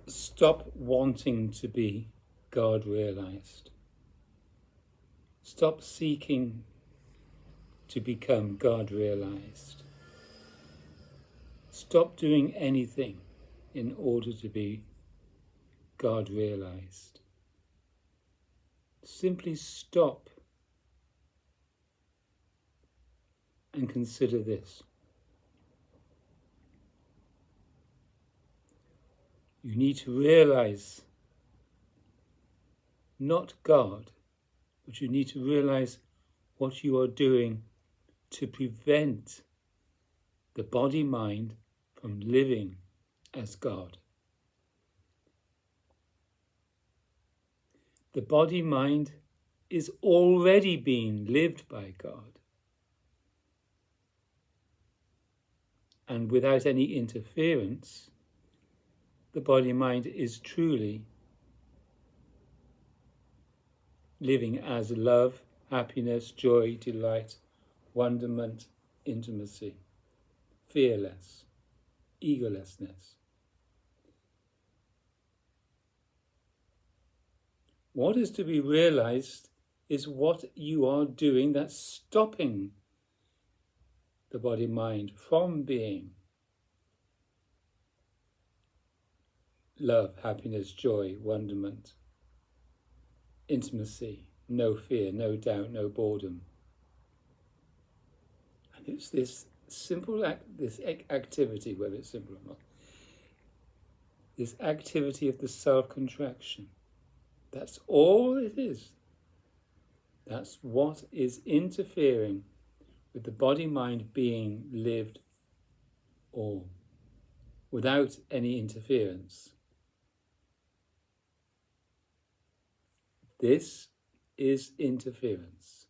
Stop wanting to be God realized. Stop seeking to become God realized. Stop doing anything in order to be God realized. Simply stop and consider this. You need to realize not God, but you need to realize what you are doing to prevent the body-mind from living as God. The body-mind is already being lived by God. And without any interference, the body-mind is truly living as love, happiness, joy, delight, wonderment, intimacy, fearless, egolessness. What is to be realized is what you are doing that's stopping the body-mind from being love, happiness, joy, wonderment, intimacy, no fear, no doubt, no boredom. And it's this simple this activity, whether it's simple or not, this activity of the self-contraction. That's all it is. That's what is interfering with the body-mind being lived all without any interference. This is interference.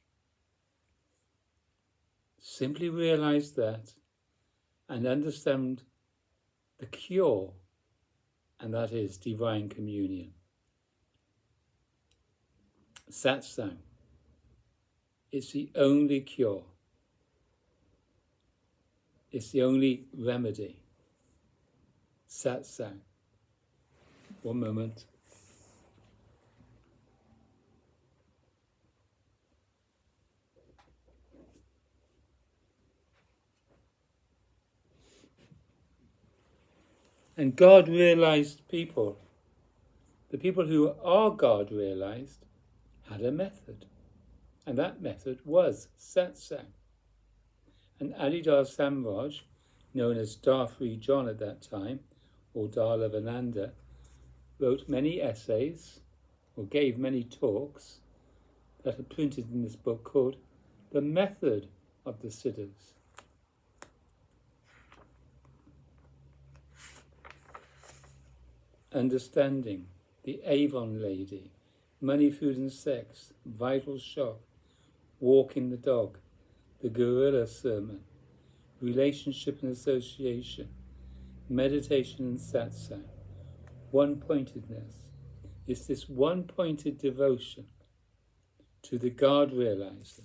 Simply realize that and understand the cure, and that is divine communion. Satsang. It's the only cure. It's the only remedy. Satsang. One moment. And God realized people, the people who are God realized, had a method. And that method was satsang. And Adidar Samraj, known as Darfri John at that time, or Dalavananda, wrote many essays, or gave many talks, that are printed in this book called The Method of the Siddhas. Understanding, the Avon Lady, Money, Food and Sex, Vital Shock, Walking the Dog, the Gorilla Sermon, Relationship and Association, Meditation and Satsang, One-Pointedness. It's this one-pointed devotion to the God realizer,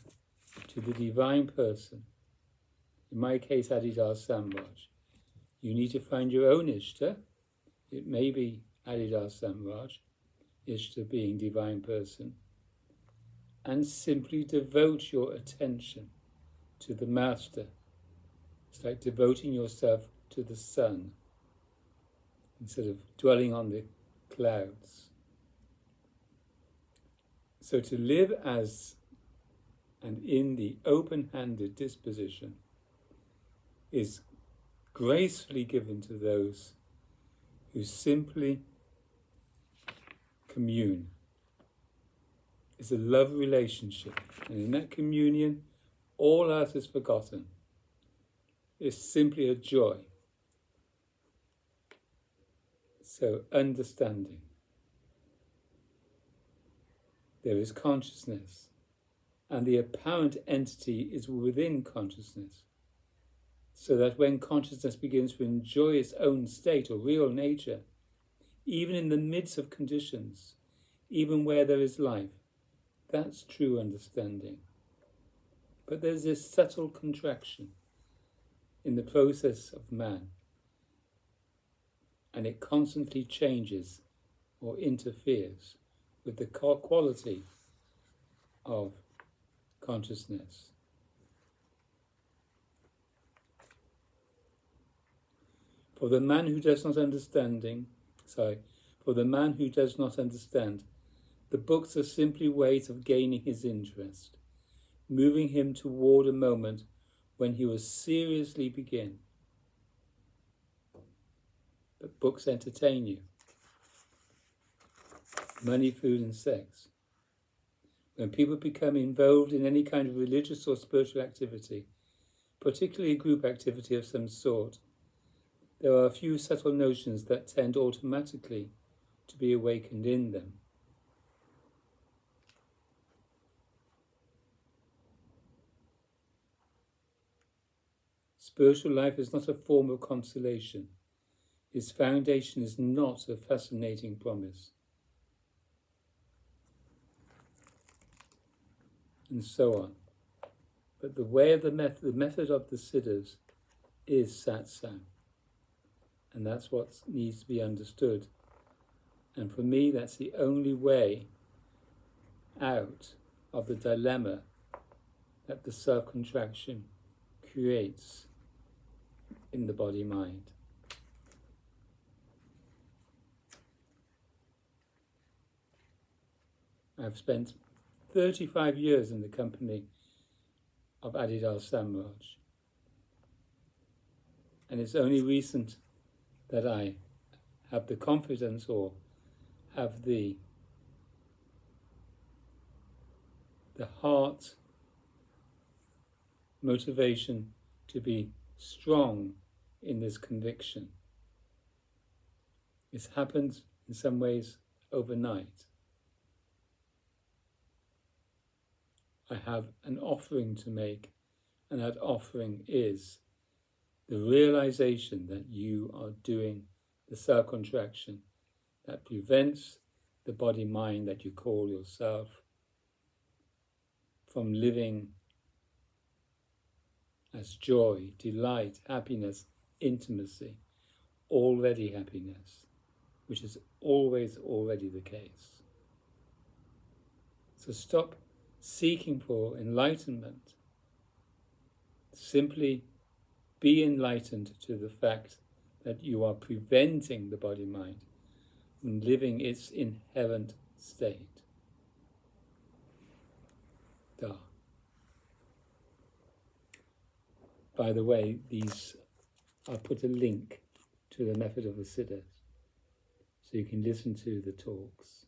to the divine person. In my case, Adidar Samraj. You need to find your own Ishta. It may be Adidar Samraj, Ishta being divine person, and simply devote your attention to the Master. It's like devoting yourself to the sun instead of dwelling on the clouds. So to live as and in the open-handed disposition is gracefully given to those who simply commune. It's a love relationship, and in that communion, all else is forgotten. It's simply a joy. So, understanding. There is consciousness, and the apparent entity is within consciousness, so that when consciousness begins to enjoy its own state or real nature, even in the midst of conditions, even where there is life, that's true understanding. But there's this subtle contraction in the process of man, and it constantly changes or interferes with the quality of consciousness. For the man who does not understand, the books are simply ways of gaining his interest, moving him toward a moment when he will seriously begin. But books entertain you. Money, food, and sex. When people become involved in any kind of religious or spiritual activity, particularly group activity of some sort, there are a few subtle notions that tend automatically to be awakened in them. Spiritual life is not a form of consolation. Its foundation is not a fascinating promise. And so on. But the way of the method of the Siddhas is satsang. And that's what needs to be understood. And for me, that's the only way out of the dilemma that the self-contraction creates in the body-mind. I've spent 35 years in the company of Adidar Samraj. And it's only recent that I have the confidence or have the heart motivation to be strong in this conviction. It's happened in some ways overnight. I have an offering to make, and that offering is the realization that you are doing the self-contraction that prevents the body-mind that you call yourself from living as joy, delight, happiness, intimacy, already happiness, which is always already the case. So stop seeking for enlightenment. Simply be enlightened to the fact that you are preventing the body-mind from living its inherent state. Da. By the way, I'll put a link to the method of the Siddhas so you can listen to the talks.